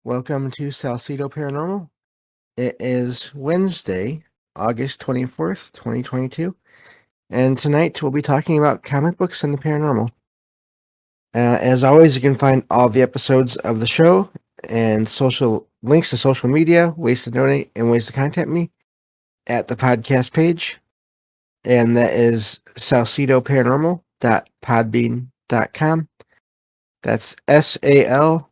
Welcome to Salcedo Paranormal. It is Wednesday, August 24th, 2022, and tonight we'll be talking about comic books and the paranormal. As always, you can find all the episodes of the show and social links to social media, ways to donate, and ways to contact me at the podcast page, and that is salcedoparanormal.podbean.com. That's SALSIDO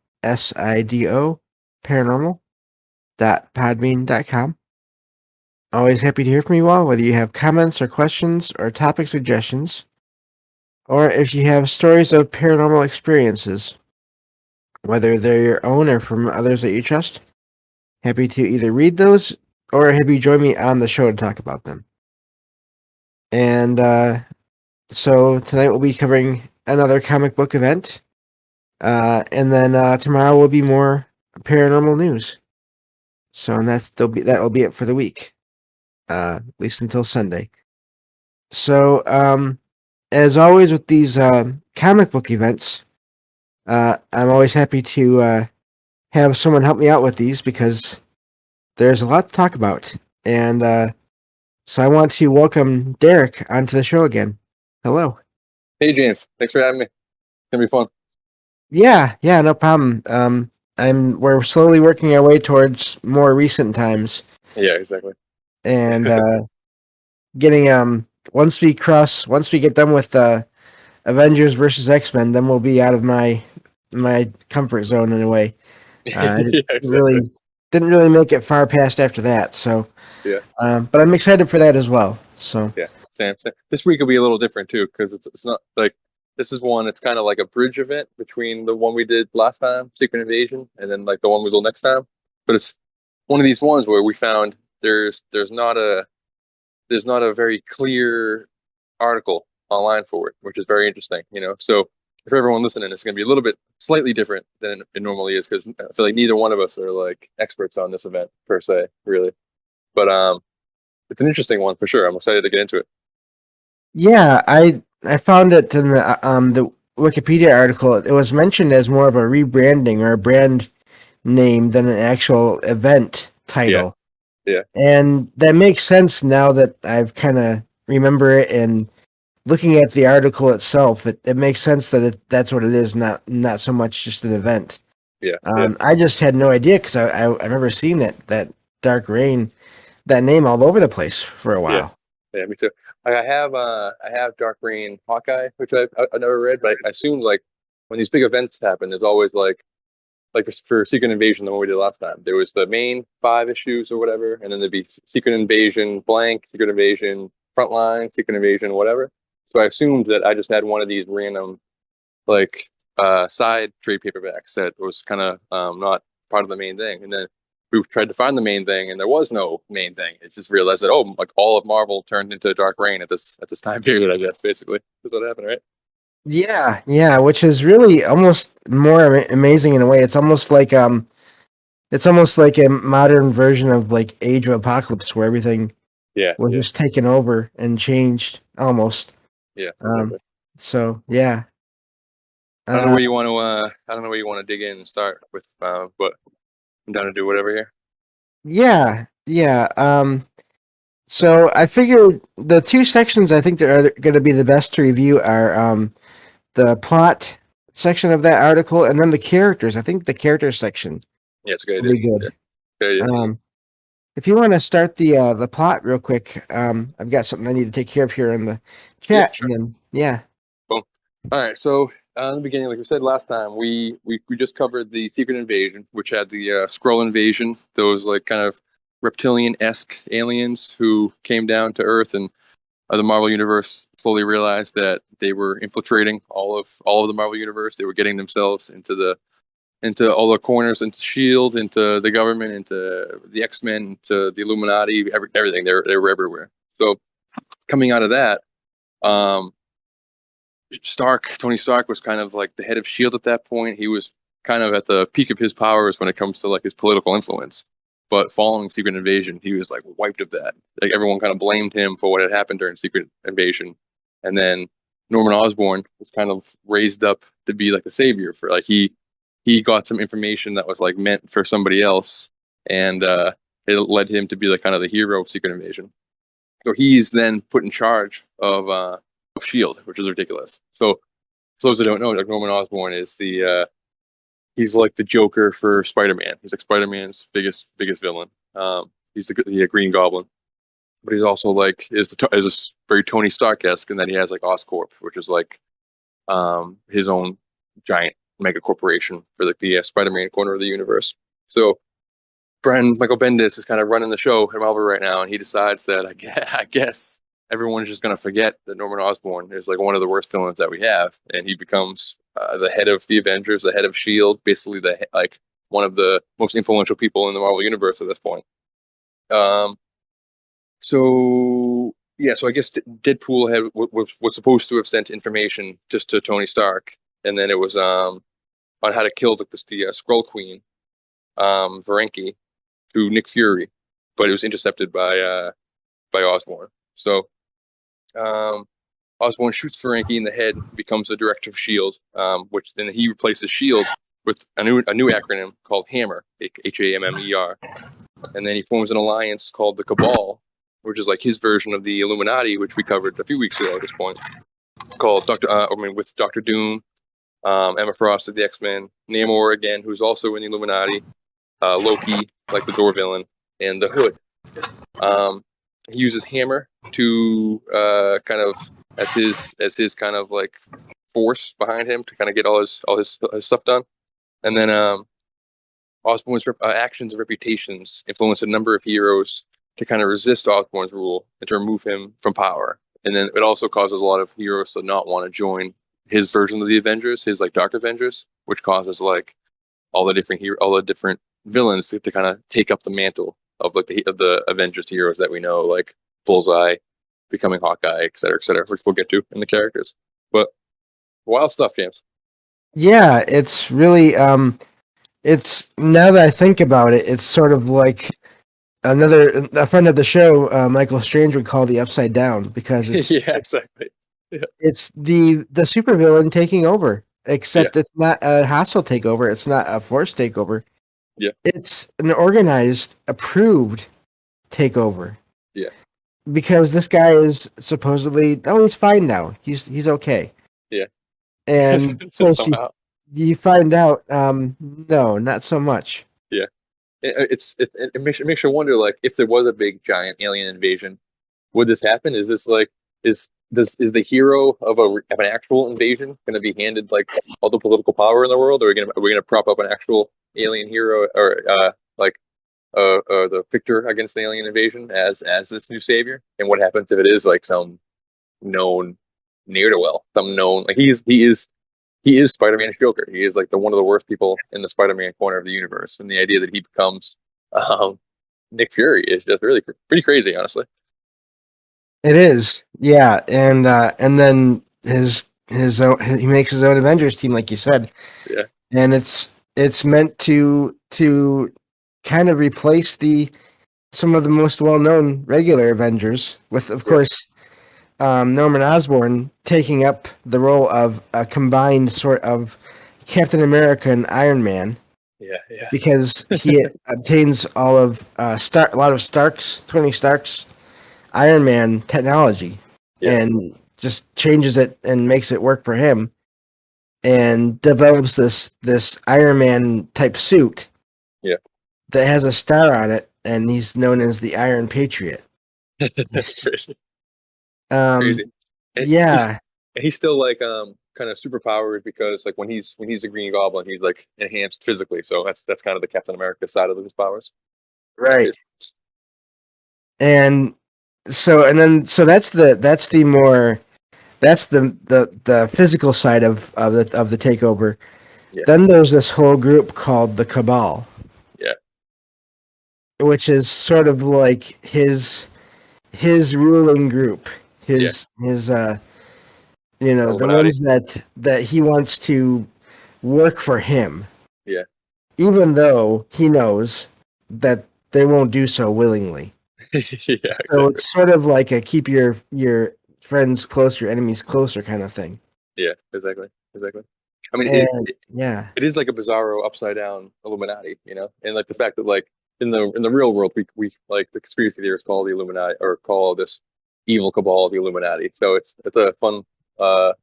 paranormal.podbean.com. Always happy to hear from you all, whether you have comments or questions or topic suggestions, or if you have stories of paranormal experiences, whether they're your own or from others that you trust. Happy to either read those or have you join me on the show to talk about them. And so tonight we'll be covering another comic book event, and then tomorrow will be more paranormal news. So, and that'll be it for the week, at least until Sunday. So, as always with these comic book events, I'm always happy to have someone help me out with these because there's a lot to talk about. And so I want to welcome Derek onto the show again. Hello. Hey, James. Thanks for having me. It's gonna be fun. Yeah, no problem. We're slowly working our way towards more recent times. Yeah, exactly. And getting once we get done with Avengers versus X-Men, then we'll be out of my comfort zone in a way. Yeah, exactly. Didn't really make it far past after that. So Yeah, but I'm excited for that as well. So yeah. Same. This week will be a little different too because it's not like this is one. It's kind of like a bridge event between the one we did last time, Secret Invasion, and then like the one we will next time. But it's one of these ones where we found there's not a very clear article online for it, which is very interesting. So for everyone listening, it's going to be a little bit slightly different than it normally is because I feel like neither one of us are like experts on this event per se, really. But it's an interesting one for sure. I'm excited to get into it. yeah, I found it in the Wikipedia article. It was mentioned as more of a rebranding or a brand name than an actual event Yeah, title. yeah, And that makes sense now that I've kind of remember it, and looking at the article itself, it makes sense that that's what it is, not so much just an event. yeah. I just had no idea because I remember seeing that Dark Reign, that name all over the place for a Yeah, while. yeah, me too. I have Dark Green Hawkeye, which I never read, but I assume like when these big events happen, there's always like for Secret Invasion, the one we did last time. There was the main 5 issues or whatever, and then there'd be Secret Invasion blank, Secret Invasion frontline, Secret Invasion whatever. So I assumed that I just had one of these random like side trade paperbacks that was kind of not part of the main thing, and then we tried to find the main thing, and there was no main thing. It just realized that like all of Marvel turned into Dark Reign at this time period. I guess basically that's what happened, right? Yeah, which is really almost more amazing in a way. It's almost like a modern version of like Age of Apocalypse, where everything Yeah, was yeah, just taken over and changed almost. yeah, Um, exactly. so yeah, I don't know uh, where you want to. I don't know where you want to dig in and start with. But I'm down to do whatever here. yeah. So I figured the two sections I think that are going to be the best to review are the plot section of that article, and then the characters. I think the character section Yeah, it's a good will idea. be Yeah, good. good idea. Um, if you want to start the plot real quick, I've got something I need to take care of here in the Yeah, for chat, and sure. then yeah, Boom. All right. So in the beginning, like we said last time, we just covered the Secret Invasion, which had the Skrull invasion. Those like kind of reptilian-esque aliens who came down to Earth, and the Marvel universe slowly realized that they were infiltrating all of the Marvel universe. They were getting themselves into all the corners, into Shield, into the government, into the X-Men, into the Illuminati, everything. They were everywhere. So coming out of that, um, Tony Stark was kind of like the head of Shield at that point. He was kind of at the peak of his powers when it comes to like his political influence. But following Secret Invasion, he was like wiped of that. Like everyone kind of blamed him for what had happened during Secret Invasion, and then Norman Osborn was kind of raised up to be like the savior for like he got some information that was like meant for somebody else, and it led him to be like kind of the hero of Secret Invasion. So he's then put in charge of Shield, which is ridiculous. So for those that don't know, like Norman Osborn is the he's like the Joker for Spider-Man. He's like Spider-Man's biggest villain. He's the Green Goblin, but he's also like is a very Tony Stark-esque in that he has like Oscorp, which is like his own giant mega corporation for like the Spider-Man corner of the universe. So Michael Bendis is kind of running the show at Marvel right now, and he decides that I guess everyone's just going to forget that Norman Osborn is like one of the worst villains that we have, and he becomes the head of the Avengers, the head of Shield, basically like one of the most influential people in the Marvel universe at this point. So yeah, so I guess Deadpool was supposed to have sent information just to Tony Stark, and then it was on how to kill the Skrull Queen, Ferengi, to Nick Fury, but it was intercepted by Osborn. So Osborn shoots Ferengi in the head, becomes the director of Shield, which then he replaces Shield with a new acronym called Hammer, HAMMER, and then he forms an alliance called the Cabal, which is like his version of the Illuminati, which we covered a few weeks ago at this point, called with Doctor Doom, Emma Frost of the X-Men, Namor again, who's also in the Illuminati, Loki, like the door villain, and the Hood. He uses Hammer to kind of as his kind of like force behind him to kind of get all his stuff done, and then Osborn's actions and reputations influence a number of heroes to kind of resist Osborn's rule and to remove him from power. And then it also causes a lot of heroes to not want to join his version of the Avengers, his like Dark Avengers, which causes like all the different villains to kind of take up the mantle of like the Avengers heroes that we know, like Bullseye becoming Hawkeye, et cetera, which we'll get to in the characters. But wild stuff, James. Yeah, it's really it's now that I think about it, it's sort of like a friend of the show, Michael Strange, would call the Upside Down, because it's Yeah, exactly. Yeah. it's the supervillain taking over, except it's not a hostile takeover. It's not a forced takeover. Yeah. It's an organized, approved takeover. Yeah. Because this guy is supposedly he's fine now. He's okay. Yeah. And so Somehow. you find out no, not so much. Yeah. It makes you wonder, like, if there was a big giant alien invasion, would this happen? Is this like is the hero of an actual invasion going to be handed like all the political power in the world, or are we gonna prop up an actual alien hero, or the victor against the alien invasion as this new savior? And what happens if it is like some known ne'er-do-well, some known, like he is Spider-Man's Joker. He is like one of the worst people in the Spider-Man corner of the universe, and the idea that he becomes Nick Fury is just really pretty crazy, honestly. It is, yeah, and then he makes his own Avengers team, like you said. Yeah, and it's meant to kind of replace some of the most well-known regular Avengers, with, of course, Norman Osborn taking up the role of a combined sort of Captain America and Iron Man. Yeah. Because he obtains all of a lot of Tony Stark's Iron Man technology, and just changes it and makes it work for him, and develops this Iron Man type suit. Yeah. That has a star on it, and he's known as the Iron Patriot. That's crazy. Crazy. And yeah. He's still like kind of superpowered, because like when he's a Green Goblin, he's like enhanced physically. So that's kind of the Captain America side of his powers. Right. And so that's the physical side of the takeover. Yeah. Then there's this whole group called the Cabal. Yeah. Which is sort of like his ruling group. His the ones that he wants to work for him. Yeah. Even though he knows that they won't do so willingly. Yeah, exactly. So it's sort of like a keep your friends close, your enemies closer kind of thing. Yeah, exactly. I mean, And yeah, it is like a bizarro upside down Illuminati, you know, and like the fact that like in the real world we like the conspiracy theorists call the Illuminati or call this evil cabal the Illuminati. So it's a fun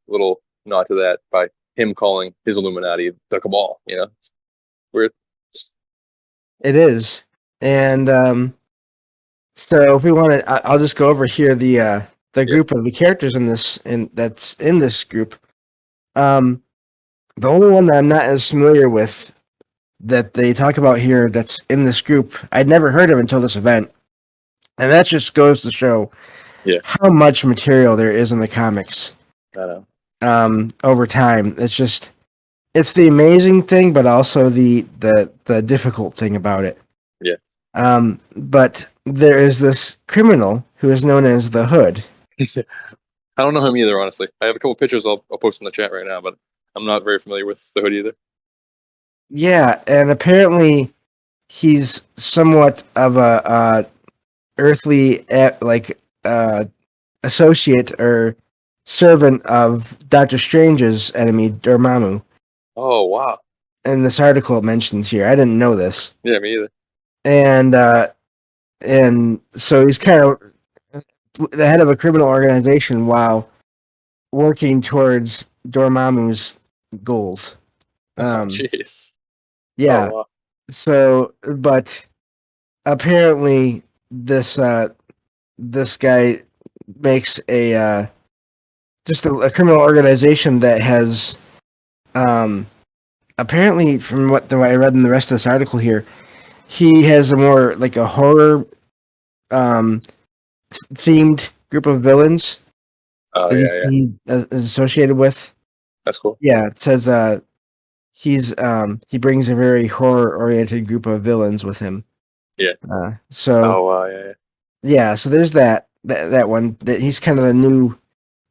little nod to that by him calling his Illuminati the cabal. You know, it's weird. it is. And so if we want to, I'll just go over here the Yeah, group of the characters in that's in this group. Um, the only one that I'm not as familiar with that they talk about here that's in this group, I'd never heard of until this event, and that just goes to show yeah, how much material there is in the comics. I know. Over time, it's the amazing thing, but also the difficult thing about it. Yeah, But there is this criminal who is known as the Hood. I don't know him either. Honestly, I have a couple pictures I'll post in the chat right now, but I'm not very familiar with the hood either. Yeah, and apparently he's somewhat of a earthly associate or servant of Doctor Strange's enemy Dormammu. Oh wow, And this article it mentions here. I didn't know this. yeah, me either. And so he's kind of the head of a criminal organization while working towards Dormammu's goals. Jeez. Yeah. Oh wow. So, but apparently this guy makes a just a criminal organization that has apparently from what I read in the rest of this article here, he has a more like a horror themed group of villains Oh that yeah, yeah. he is associated with. That's cool. Yeah, it says he brings a very horror oriented group of villains with him. Yeah. So Oh wow, yeah, yeah. yeah, so there's that one that he's kind of a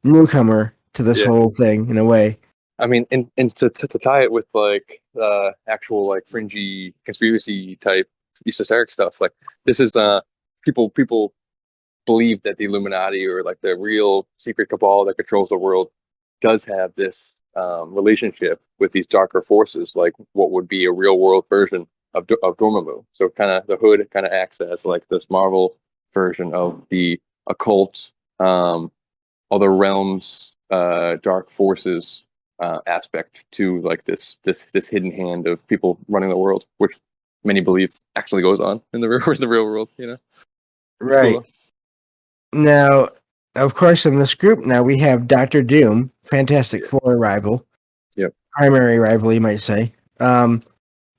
newcomer to this Yeah. whole thing in a way. I mean, and to tie it with like actual like fringy conspiracy type esoteric stuff, like this is people believe that the Illuminati or like the real secret cabal that controls the world does have this relationship with these darker forces, like what would be a real world version of Dormammu. So kind of the Hood kind of acts as like this Marvel version of the occult, other realms, dark forces aspect to like this hidden hand of people running the world, which many believe actually goes on in the real world. You know, it's Right. cool. Now, of course, in this group now we have Doctor Doom, Fantastic Four rival. Yep. Primary rival, you might say. And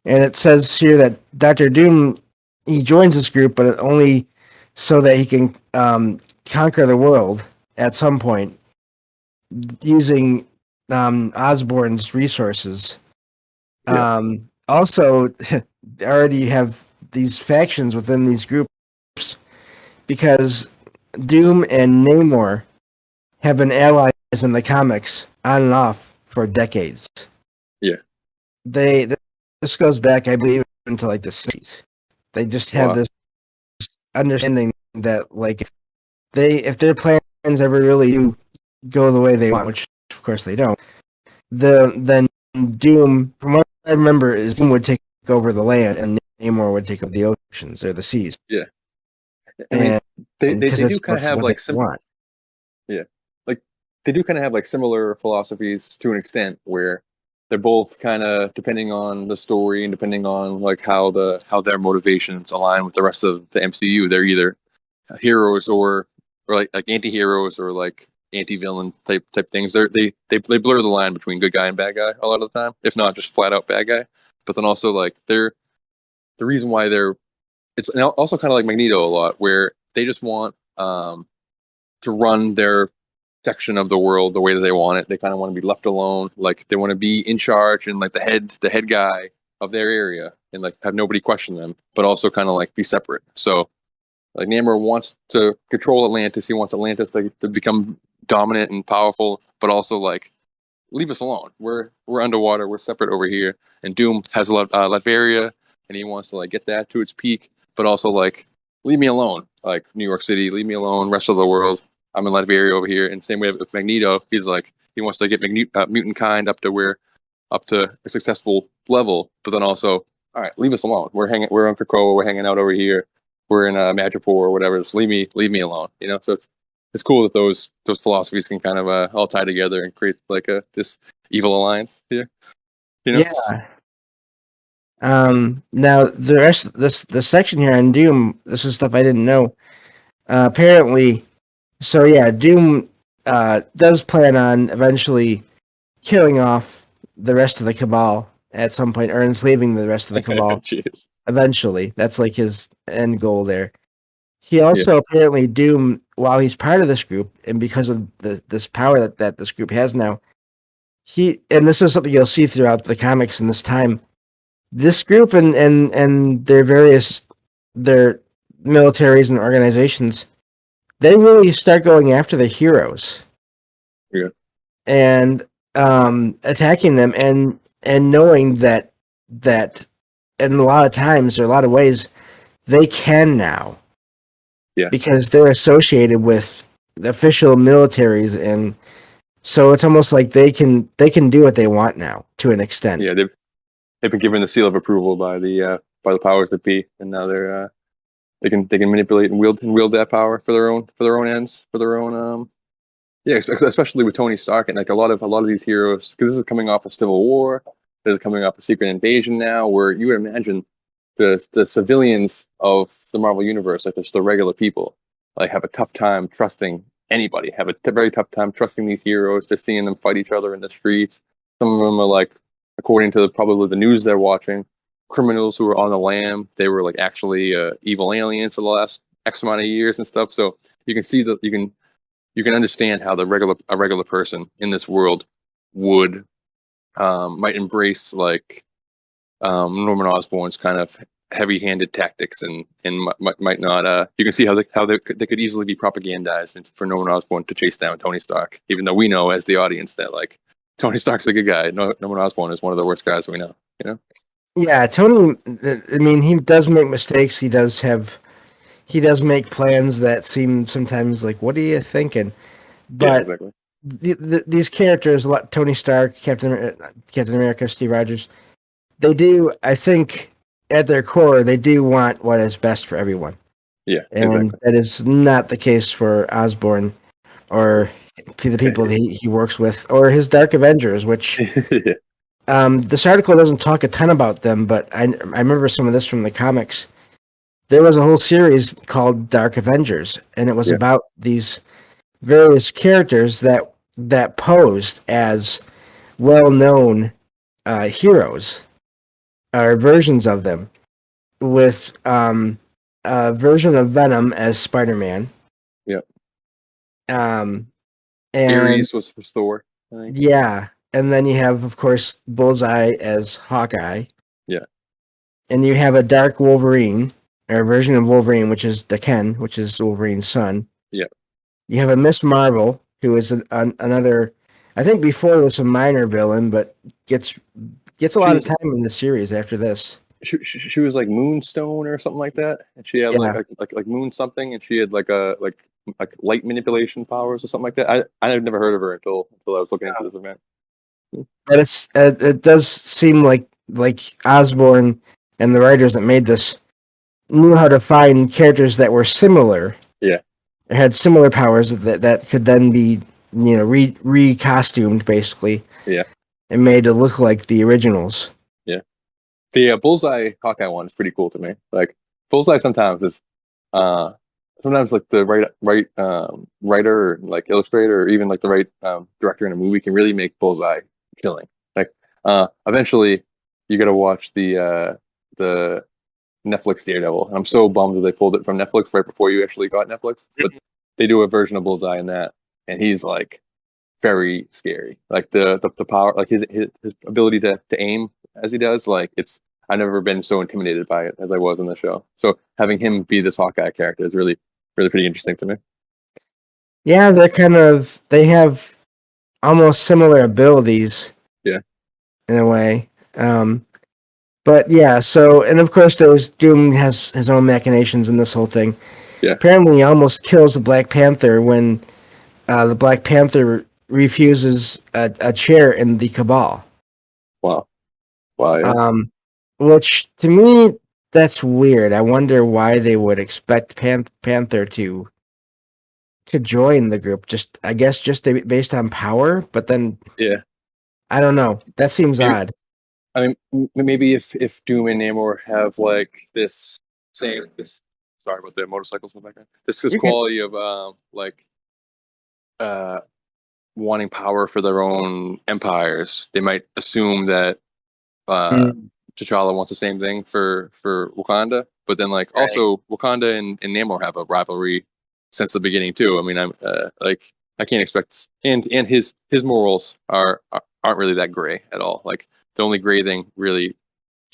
it says here that Doctor Doom he joins this group, but only so that he can conquer the world at some point using Osborn's resources. Yeah. Also, already have these factions within these groups because Doom and Namor have been allies in the comics on and off for decades. Yeah. This goes back, I believe, into like the 60s. They just have Wow. this understanding that like if their plans ever really do go the way they want, which of course they don't, then Doom, from what I remember, is Doom would take over the land and Namor would take over the oceans or the seas. Yeah. I mean, they do kind of have like some want. Yeah, like they do kind of have like similar philosophies to an extent where they're both kind of depending on the story and depending on like how their motivations align with the rest of the MCU. They're either heroes or like anti-heroes or like anti-villain type things. They blur the line between good guy and bad guy a lot of the time, if not just flat out bad guy. But then also like they're the reason why it's also kind of like Magneto a lot, where they just want to run their section of the world the way that they want it. They kind of want to be left alone. Like they want to be in charge and like the head guy of their area and like have nobody question them, but also kind of like be separate. So like Namor wants to control Atlantis. He wants Atlantis to become dominant and powerful, but also like leave us alone. We're underwater. We're separate over here. And Doom has Latveria, and he wants to like get that to its peak, but also like leave me alone. Like New York City, leave me alone. Rest of the world, I'm in Latveria over here. And same way with Magneto, he's like he wants to get mutant kind up to where up to a successful level, but then also, all right, leave us alone. We're on Krakoa, we're hanging out over here, we're in Madripoor or whatever. Just leave me alone. So it's cool that those philosophies can kind of all tie together and create like this evil alliance here. Yeah. Now the rest of this section here on Doom, this is stuff I didn't know. Apparently, so yeah, Doom does plan on eventually killing off the rest of the Cabal at some point, or enslaving the rest of the Cabal. Jeez. Eventually, that's like his end goal there. He also apparently Doom, while he's part of this group, and because of this power that this group has now, and this is something you'll see throughout the comics in this time. This group and their militaries and organizations, they really start going after the heroes. Yeah. And attacking them and knowing that in a lot of times or a lot of ways they can now. Yeah. Because they're associated with the official militaries, and so it's almost like they can do what they want now to an extent. Yeah, they've been given the seal of approval by the powers that be, and now they can manipulate and wield that power for their own ends, for their own especially with Tony Stark and like a lot of these heroes, because this is coming off of Civil War, this is coming off of Secret Invasion now, where you would imagine the civilians of the Marvel universe, like just the regular people, like have a tough time trusting anybody, have a very tough time trusting these heroes, just seeing them fight each other in the streets. Some of them are like, according to probably the news they're watching, criminals who were on the lam. They were like actually evil aliens for the last X amount of years and stuff. So you can see that you can understand how a regular person in this world would might embrace like Norman Osborn's kind of heavy-handed tactics and might not. You can see how they could easily be propagandized for Norman Osborn to chase down Tony Stark, even though we know as the audience that like Tony Stark's a good guy. Norman Osborn is one of the worst guys we know. Yeah, Tony. I mean, he does make mistakes. He does make plans that seem sometimes like, what are you thinking? But yeah, exactly. These characters, Tony Stark, Captain America, Steve Rogers, they do, I think, at their core, they do want what is best for everyone. Yeah, and exactly. That is not the case for Osborn or the people he works with, or his Dark Avengers, which this article doesn't talk a ton about them, but I remember some of this from the comics. There was a whole series called Dark Avengers, and it was about these various characters that posed as well-known heroes or versions of them, with a version of Venom as Spider-Man. Yep. And Ares was Thor, I think. Yeah, and then you have, of course, Bullseye as Hawkeye. Yeah. And you have a Dark Wolverine, or a version of Wolverine, which is Ken, which is Wolverine's son. Yeah. You have a Miss Marvel, who is another, I think before was a minor villain, but gets a lot of time in the series after this. She was like Moonstone or something like that, and she had like Moon something, and she had like light manipulation powers or something like that. I had never heard of her until I was looking into this event. But it does seem like Osborn and the writers that made this knew how to find characters that were similar. Yeah. Had similar powers that could then be, re-costumed basically. Yeah. And made to look like the originals. Yeah. The Bullseye Hawkeye one is pretty cool to me. Like Bullseye sometimes is sometimes like the right writer or like illustrator or even like the right director in a movie can really make Bullseye killing. Like eventually you gotta watch the Netflix Daredevil. And I'm so bummed that they pulled it from Netflix right before you actually got Netflix. But they do a version of Bullseye in that, and he's like very scary. Like the power, like his ability to aim as he does, like I've never been so intimidated by it as I was in the show. So having him be this Hawkeye character is really pretty interesting to me. Yeah, they have almost similar abilities. Yeah. In a way. But yeah, so, and of course Doom has his own machinations in this whole thing. Yeah. Apparently he almost kills the Black Panther when the Black Panther refuses a chair in the Cabal. Wow. Wow. Yeah. Which to me that's weird. I wonder why they would expect Panther to join the group. Just I guess just based on power, but then Yeah. I don't know. That seems Maybe, odd. I mean, maybe if Doom and Namor have like this same this. Sorry about the motorcycles in the background. This Okay. quality of like uh wanting power for their own empires, they might assume that uh, Mm, T'Challa wants the same thing for Wakanda. But then, like, right. also Wakanda and Namor have a rivalry since the beginning too. I mean, I'm like, I can't expect, and his morals aren't really that gray at all. Like, the only gray thing really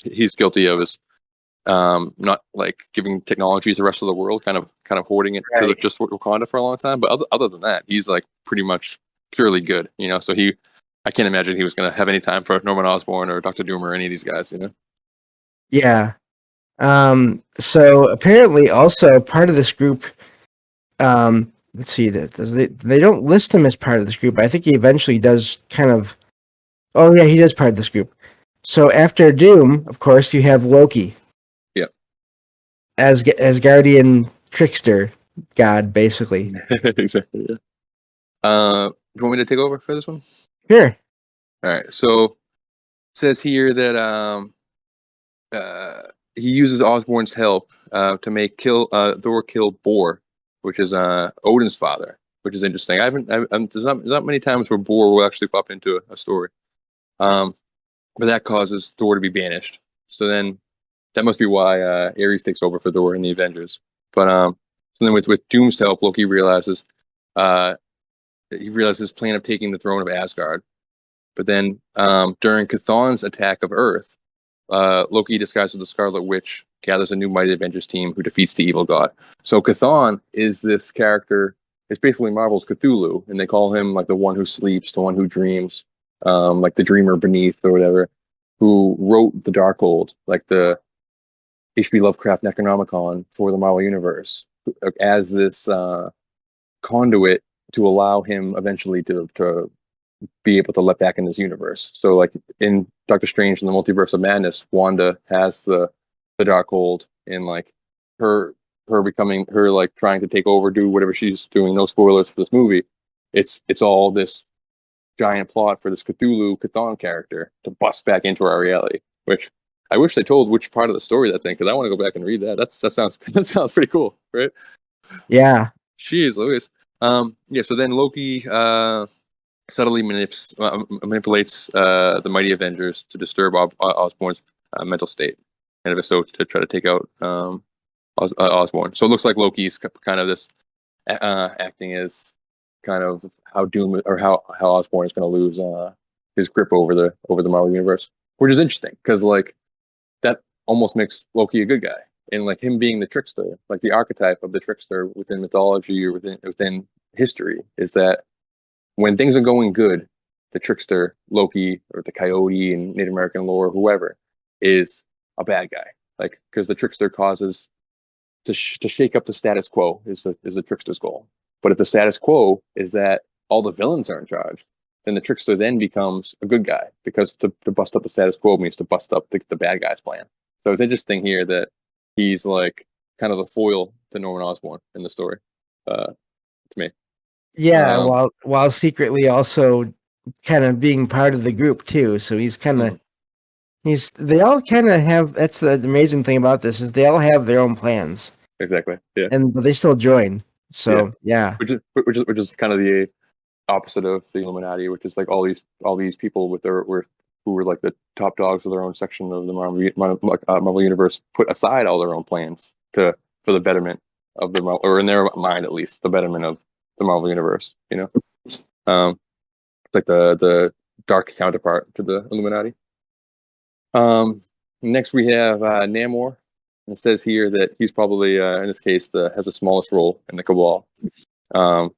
he's guilty of is not like giving technology to the rest of the world, kind of hoarding it to Right. just Wakanda for a long time. But other than that, he's like pretty much purely good, you know. So I can't imagine he was going to have any time for Norman Osborn or Doctor Doom or any of these guys, you know. Yeah. So apparently also part of this group, let's see, they don't list him as part of this group. I think he eventually does kind of, oh yeah, he does part of this group. So after Doom, of course, you have Loki Yeah, as guardian trickster god, basically. exactly. Yeah. Do you want me to take over for this one? Sure. All right. So it says here that uh, he uses Osborn's help to make kill Thor kill Bor, which is Odin's father, which is interesting. There's not many times where Bor will actually pop into a story, um, but that causes Thor to be banished. So then that must be why Ares takes over for Thor in the Avengers. But so then with Doom's help, Loki uh, realizes his plan of taking the throne of Asgard. But then during Chthon's attack of Earth, Loki, disguised as the Scarlet Witch, gathers a new mighty Avengers team who defeats the evil god. So Chthon is this character. It's basically Marvel's Cthulhu, and they call him like the one who sleeps, the one who dreams, like the dreamer beneath or whatever, who wrote the Darkhold, like the H.P. Lovecraft Necronomicon for the Marvel Universe, as this conduit to allow him eventually to be able to let back in this universe. So like in Doctor Strange and the Multiverse of Madness, Wanda has the Darkhold, and like her becoming her like trying to take over, do whatever she's doing. No spoilers for this movie. It's all this giant plot for this Chthon character to bust back into our reality. Which I wish they told which part of the story that's in, because I want to go back and read that. That sounds that sounds pretty cool, right? Yeah. Jeez, Louis. Yeah. So then Loki subtly manipulates the mighty Avengers to disturb Osborn's mental state, and if so, to try to take out Osborn. So it looks like Loki's kind of this acting as kind of how Doom or how Osborn is going to lose his grip over the Marvel universe, which is interesting because like that almost makes Loki a good guy. And like him being the trickster, like the archetype of the trickster within mythology or within history, is that when things are going good, the trickster, Loki, or the coyote in Native American lore, whoever, is a bad guy. Like, because the trickster causes to shake up the status quo is the trickster's goal. But if the status quo is that all the villains are in charge, then the trickster then becomes a good guy because to bust up the status quo means to bust up the bad guy's plan. So it's interesting here that he's like kind of the foil to Norman Osborn in the story, to me. Yeah, Um, while secretly also kind of being part of the group too. So he's kind of mhm, they all kind of have, that's the amazing thing about this is they all have their own plans exactly. Yeah. but they still join. Yeah. So, yeah. Which is kind of the opposite of the Illuminati, which is like all these people with who were like the top dogs of their own section of the Marvel universe put aside all their own plans to for the betterment of the Marvel, or in their mind at least, the betterment of the Marvel universe. You know, like the dark counterpart to the Illuminati. Next we have Namor. It says here that he's probably in this case has the smallest role in the Cabal,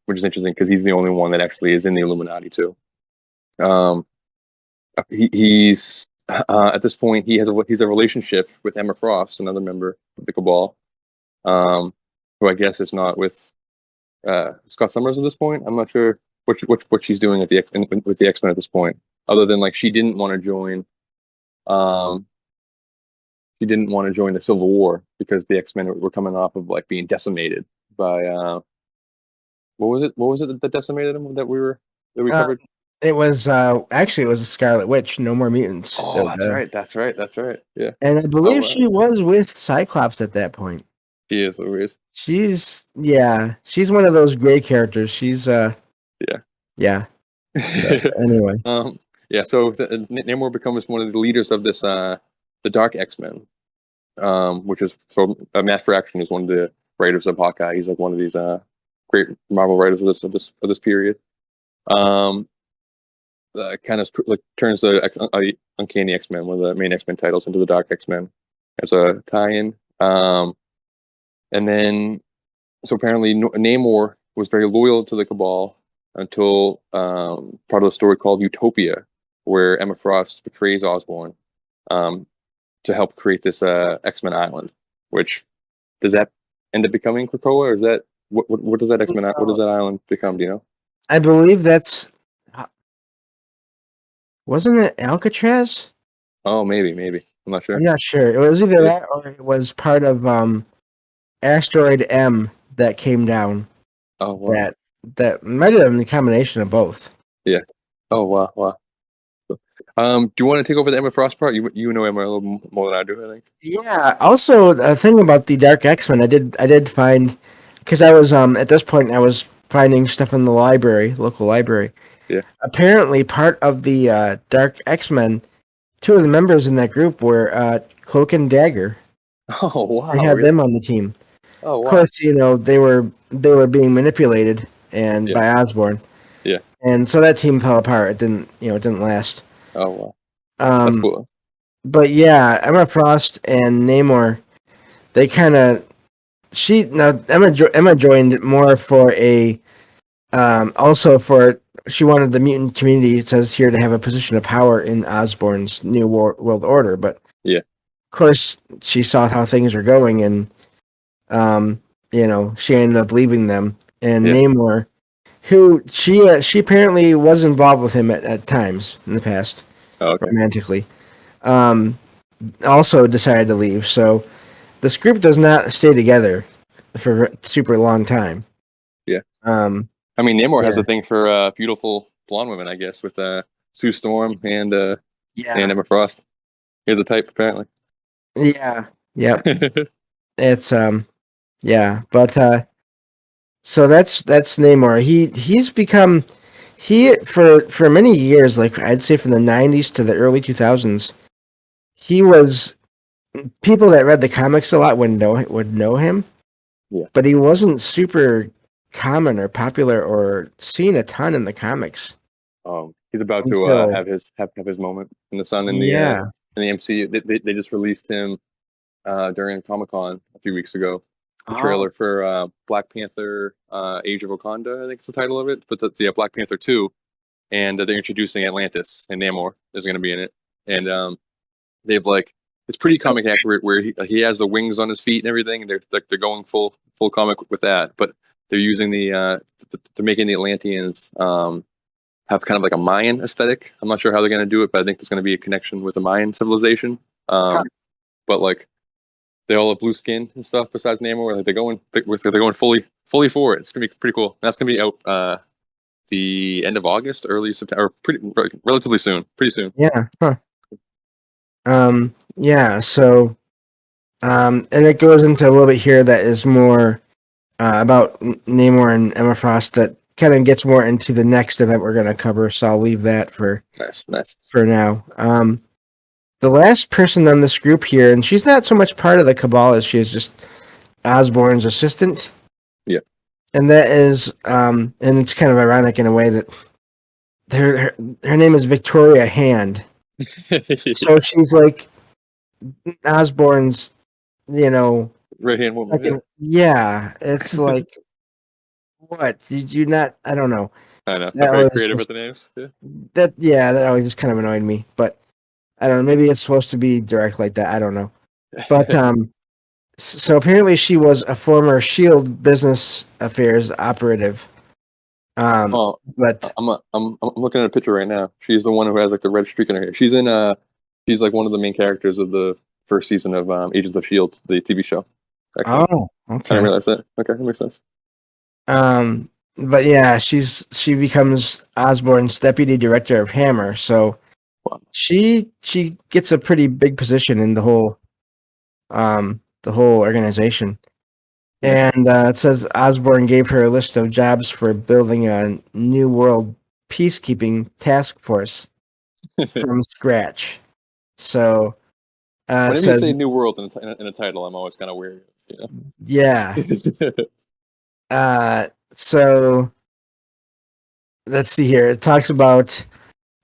which is interesting because he's the only one that actually is in the Illuminati too. Um, he's at this point he's a relationship with Emma Frost, another member of the Cabal, who I guess is not with Scott Summers at this point. I'm not sure what she's doing at with the X-Men at this point, other than like she didn't want to join he didn't want to join the Civil War because the X-Men were coming off of like being decimated by what was it? What was it that decimated them that we Uh, covered? it was actually it was a Scarlet Witch. No More Mutants. Oh, that's right. That's right. That's right. Yeah. And I Oh, believe wow. she was with Cyclops at that point. He is Louise. She's one of those gray characters. She's Yeah. yeah. So anyway, um. Yeah. So Namor becomes one of the leaders of this the Dark X-Men. Which is so Matt Fraction is one of the writers of Hawkeye. He's like one of these great Marvel writers of this period. Um, kind of like turns the Uncanny X-Men, one of the main X-Men titles, into the Dark X-Men as a tie-in. And then so apparently Namor was very loyal to the Cabal until part of the story called Utopia, where Emma Frost betrays Osborn to help create this X-Men Island. Which does that end up becoming Krakoa, or is that what does that X-Men what does that island become? Do you know? I believe that's wasn't it Alcatraz? Oh, maybe. I'm not I'm sure. not sure. It was either Yeah. that or it was part of Asteroid M that came down. Oh, wow. That might have been the combination of both. Yeah. Oh, wow. Wow. Do you want to take over the Emma Frost part? You know Emma a little more than I do, I think. Yeah. Also, a thing about the Dark X-Men, I did find because I was at this point I was finding stuff in the local library. Yeah. Apparently, part of the Dark X-Men, two of the members in that group were Cloak and Dagger. Oh, They wow. had Really? them on the team. Oh, Of wow. course, they were being manipulated and Yeah. by Osborn. Yeah. And so that team fell apart. It didn't last. Oh, wow. That's Um, cool. but yeah, Emma Frost and Namor, they kind of Emma joined more for a also for she wanted the mutant community, it says here, to have a position of power in Osborn's new world order. But Yeah. of course, she saw how things are going, and um, she ended up leaving them. And Yeah. Namor, who she apparently was involved with him at times in the past, Oh, okay. romantically, also decided to leave. So this group does not stay together for a super long time. Yeah. Um, I mean, Namor has yeah. a thing for beautiful blonde women, I guess, with Sue Storm and Emma Frost. Here's a type, apparently. Yeah. Yep. It's yeah, but so that's Namor. He's become for many years, like I'd say from the 90s to the early 2000s, he was people that read the comics a lot would know him. Yeah. But he wasn't super common or popular or seen a ton in the comics. He's about to Until have his moment in the sun yeah. in the MCU. They just released him during Comic-Con a few weeks ago. The Oh, trailer for Black Panther: Age of Wakanda, I think is the title of it. But Black Panther 2, and they're introducing Atlantis, and Namor is going to be in it. And they've like it's pretty comic accurate where he has the wings on his feet and everything. And they're going full comic with that, but they're using they're making the Atlanteans have kind of like a Mayan aesthetic. I'm not sure how they're going to do it, but I think there's going to be a connection with the Mayan civilization. But like they all have blue skin and stuff. Besides Namor, like they're going fully for it. It's gonna be pretty cool. That's gonna be out the end of August, early September, or relatively soon. Pretty soon. yeah. Huh. Yeah, so and it goes into a little bit here that is more about Namor and Emma Frost that kind of gets more into the next event we're going to cover, so I'll leave that for Nice. for now. The last person on this group here, and she's not so much part of the Cabal as she is just Osborn's assistant. Yeah. And that is, and it's kind of ironic in a way that her name is Victoria Hand. So she's like Osborn's, Right hand woman. yeah, it's like, what did you not? I don't know. I know. That I'm very always creative just with the names. Yeah. that always just kind of annoyed me. But I don't know. Maybe it's supposed to be direct like that. I don't know. But so apparently she was a former Shield business affairs operative. Oh, But I'm looking at a picture right now. She's the one who has like the red streak in her hair. She's in She's like one of the main characters of the first season of Agents of Shield, the TV show. Actually, Oh, I okay. didn't realize that. Okay, that makes sense. But yeah, she becomes Osborn's deputy director of Hammer, so Wow. she gets a pretty big position in the whole organization. Yeah. And it says Osborn gave her a list of jobs for building a new world peacekeeping task force from scratch. So it Whenever you says, say New World in a title, I'm always kind of weird. You yeah. know? So let's see here. It talks about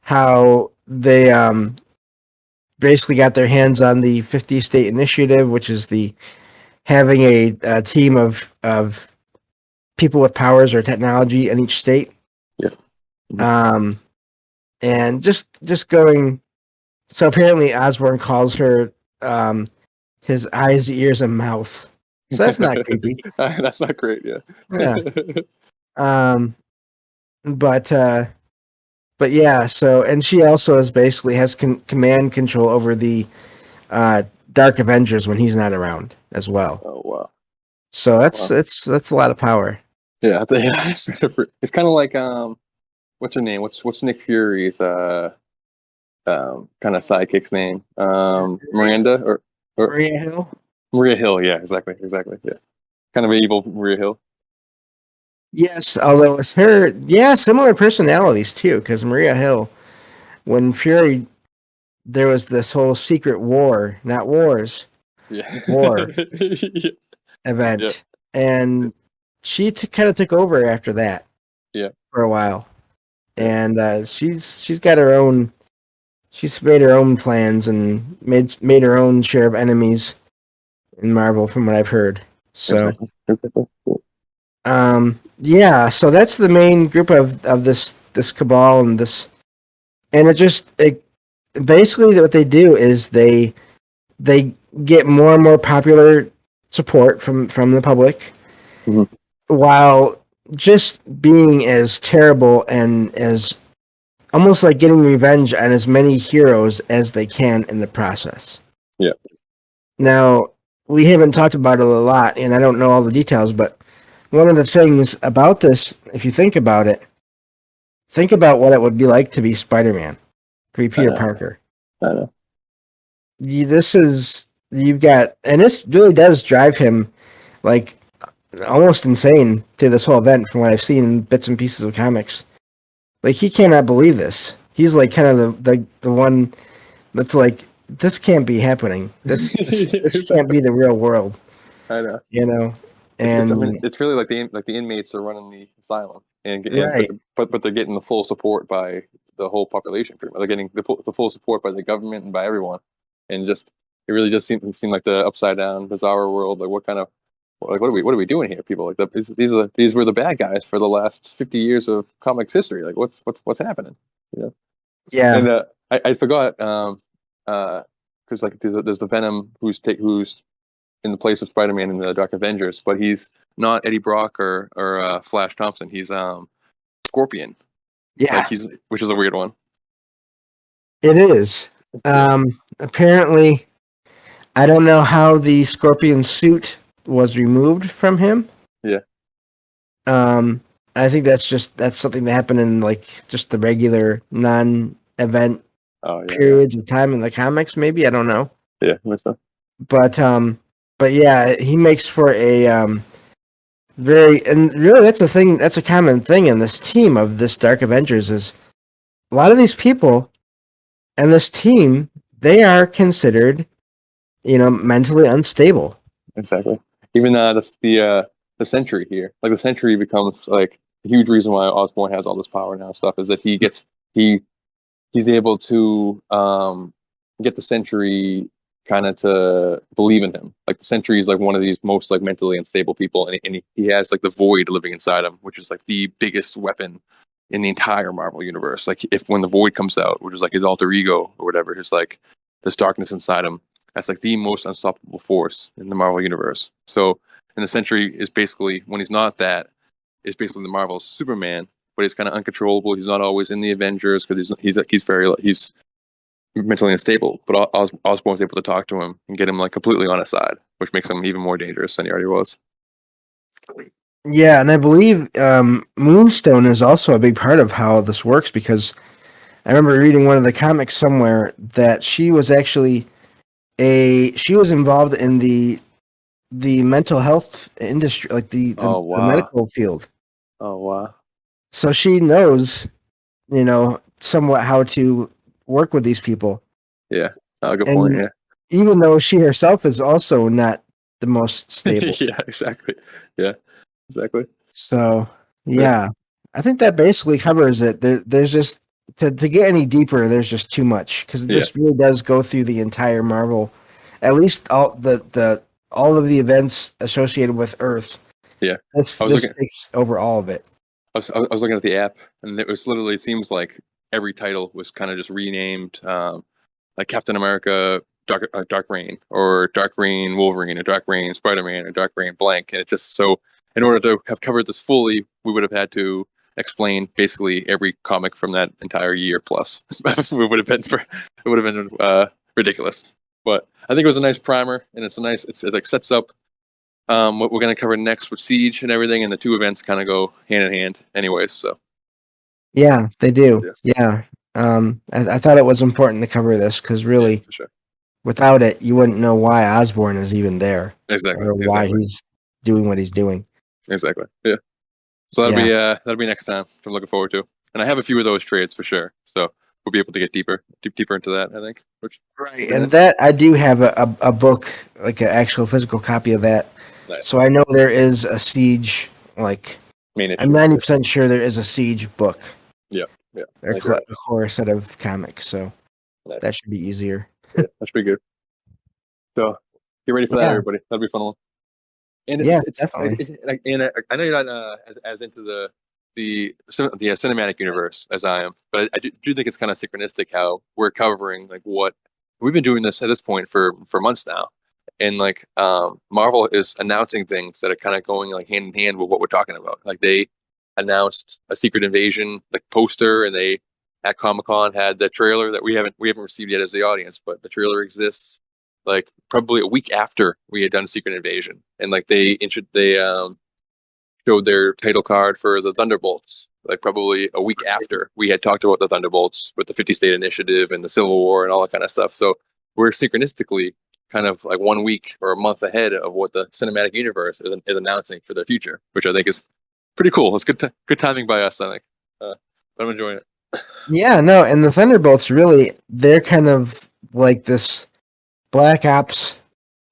how they basically got their hands on the 50 state initiative, which is the having a team of people with powers or technology in each state. Yeah. Um, and just going. So apparently, Osborn calls her his eyes, ears, and mouth. So that's not creepy. That's not great. Yeah. Yeah. Um, but yeah. So and she also is basically has command control over the Dark Avengers when he's not around as well. Oh wow. So Wow. that's a lot of power. Yeah, it's kind of like what's her name? What's Nick Fury's kind of sidekick's name? Miranda or Maria Hill. Maria Hill. Yeah, exactly, yeah. Kind of evil Maria Hill. Yes, although with her, yeah, similar personalities too. Because Maria Hill, when Fury, there was this whole secret war, not wars, Yeah. war Yeah. event, and she kind of took over after that. Yeah. For a while, Yeah. and she's got her own. She's made her own plans and made her own share of enemies in Marvel, from what I've heard. So, Exactly. yeah. So that's the main group of this cabal and this, and it basically what they do is they get more and more popular support from the public, Mhm. while just being as terrible and as almost like getting revenge on as many heroes as they can in the process. Yeah. Now, we haven't talked about it a lot, and I don't know all the details, but one of the things about this, if you think about it, think about what it would be like to be Spider-Man, to be Peter Parker. I know. You've got, and this really does drive him like almost insane to this whole event from what I've seen in bits and pieces of comics. Like, he cannot believe this. He's like kind of the one that's like, this can't be happening. This can't be the real world. I know. You know, I and mean, it's really like the inmates are running the asylum, and right, but they're getting the full support by the whole population. Pretty much. They're getting the full support by the government and by everyone, and just it really just seemed like the upside down, bizarre world. Like what are we doing here, people? Like these were the bad guys for the last 50 years of comics history. Like what's happening? You know? yeah, And I forgot because like there's the Venom who's in the place of Spider-Man in the Dark Avengers, but he's not Eddie Brock or Flash Thompson. He's Scorpion. yeah, Like which is a weird one. it is. Apparently, I don't know how the Scorpion suit was removed from him. Yeah. I think that's something that happened in like just the regular non-event periods of time in the comics. Maybe I don't know. Yeah, so. But yeah, he makes for a very, and really that's a thing. That's a common thing in this team of this Dark Avengers is a lot of these people and this team, they are considered, mentally unstable. Exactly. Even the Sentry here, like the Sentry becomes like a huge reason why Osborn has all this power now. Stuff is that he's able to get the Sentry kind of to believe in him. Like the Sentry is like one of these most like mentally unstable people, and he has like the Void living inside him, which is like the biggest weapon in the entire Marvel universe. Like if when the Void comes out, which is like his alter ego or whatever, his like this darkness inside him, that's like the most unstoppable force in the Marvel universe. So, and the Sentry is basically when he's not that, is basically the Marvel's Superman, but he's kind of uncontrollable. He's not always in the Avengers because he's mentally unstable, but Osborn was able to talk to him and get him like completely on his side, which makes him even more dangerous than he already was. Yeah, and I believe Moonstone is also a big part of how this works because I remember reading one of the comics somewhere that she was actually she was involved in the mental health industry, like Oh the wow! medical field. Oh wow! So she knows, somewhat how to work with these people. Yeah, oh, good point. And Yeah, even though she herself is also not the most stable. yeah, exactly. Yeah, exactly. So, Yeah, yeah, I think that basically covers it. There's just to get any deeper, there's just too much because yeah, this really does go through the entire Marvel, at least all of the events associated with Earth. yeah. I was This looking. takes over all of it. I was looking at the app, and it was literally. It seems like every title was kind of just renamed, like Captain America, Dark Reign, or Dark Reign Wolverine, or Dark Reign Spider Man, or Dark Reign blank. And it just so, in order to have covered this fully, we would have had to explain basically every comic from that entire year plus. It would have been ridiculous. But I think it was a nice primer, and it like sets up what we're going to cover next with Siege and everything, and the two events kind of go hand in hand, anyways. So Yeah, they do. yeah, Yeah. I thought it was important to cover this because yeah, really, for sure, without it, you wouldn't know why Osborn is even there exactly, or why exactly, he's doing what he's doing. exactly. Yeah. So Yeah. that'll be next time. I'm looking forward to, and I have a few of those trades for sure. So we'll be able to get deeper into that. I think. Which Right. be And nice. that I do have a book, like an actual physical copy of that. Nice. So I know there is a Siege, like, Main I'm issue. 90% sure there is a Siege book Yeah, yeah. or I agree. a core set of comics. So Nice. that should be easier. Yeah, that should be good. So get ready for that, Yeah. everybody. That'll be fun one. And Yes, definitely. I know you're not as into the cinematic universe as I am, but I do think it's kind of synchronistic how we're covering like what we've been doing this at this point for months now, and like Marvel is announcing things that are kind of going like hand in hand with what we're talking about. Like they announced a Secret Invasion like poster, and they at Comic-Con had the trailer that we haven't received yet as the audience, but the trailer exists like probably a week after we had done Secret Invasion, and like they showed their title card for the Thunderbolts, like probably a week after we had talked about the Thunderbolts with the 50 State Initiative and the Civil War and all that kind of stuff. So we're synchronistically kind of like 1 week or a month ahead of what the cinematic universe is announcing for the future, which I think is pretty cool. It's good timing by us, I think. I'm enjoying it. Yeah, no, and the Thunderbolts really, they're kind of like this Black Ops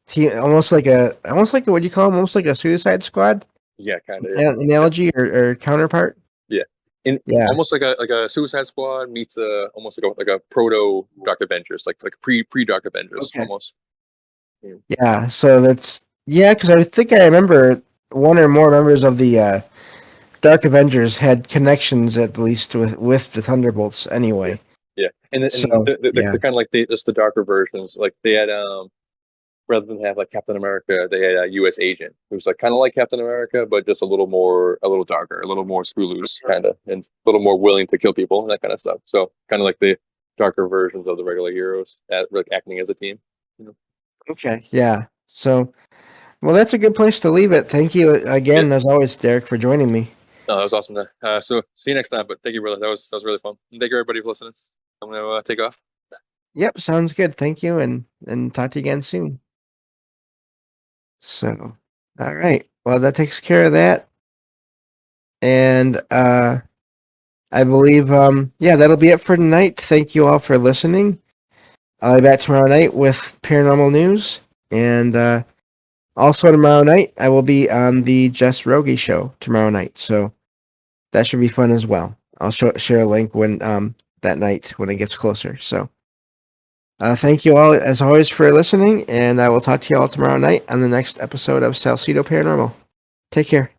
team, almost like a, what do you call them? Almost like a Suicide Squad Yeah, kind of. analogy or counterpart. Yeah. In Yeah. almost like a Suicide Squad meets almost like a proto Dark Avengers, like pre Dark Avengers Okay. almost. Yeah. Yeah. So that's because I think I remember one or more members of the Dark Avengers had connections at least with the Thunderbolts Yeah. anyway. Yeah. So And yeah. they're kind of like just the darker versions. Like they had rather than have like Captain America, they had a U.S. agent who's like kind of like Captain America, but just a little darker, a little more screw loose, kind of, and a little more willing to kill people and that kind of stuff. So kind of like the darker versions of the regular heroes, like acting as a team. You know? Okay. Yeah. So well, that's a good place to leave it. Thank you Yeah, again, as always, Derek, for joining me. no, that was awesome. So see you next time. But thank you, brother. That was really fun. And thank you everybody for listening. I'm gonna take off. Yep, sounds good. Thank you, and talk to you again soon. So, all right. Well, that takes care of that. And I believe yeah, that'll be it for tonight. Thank you all for listening. I'll be back tomorrow night with paranormal news, and also tomorrow night I will be on the Jess Rogie show tomorrow night. So that should be fun as well. I'll share a link when that night when it gets closer. So thank you all as always for listening, and I will talk to you all tomorrow night on the next episode of Salcedo Paranormal. Take care.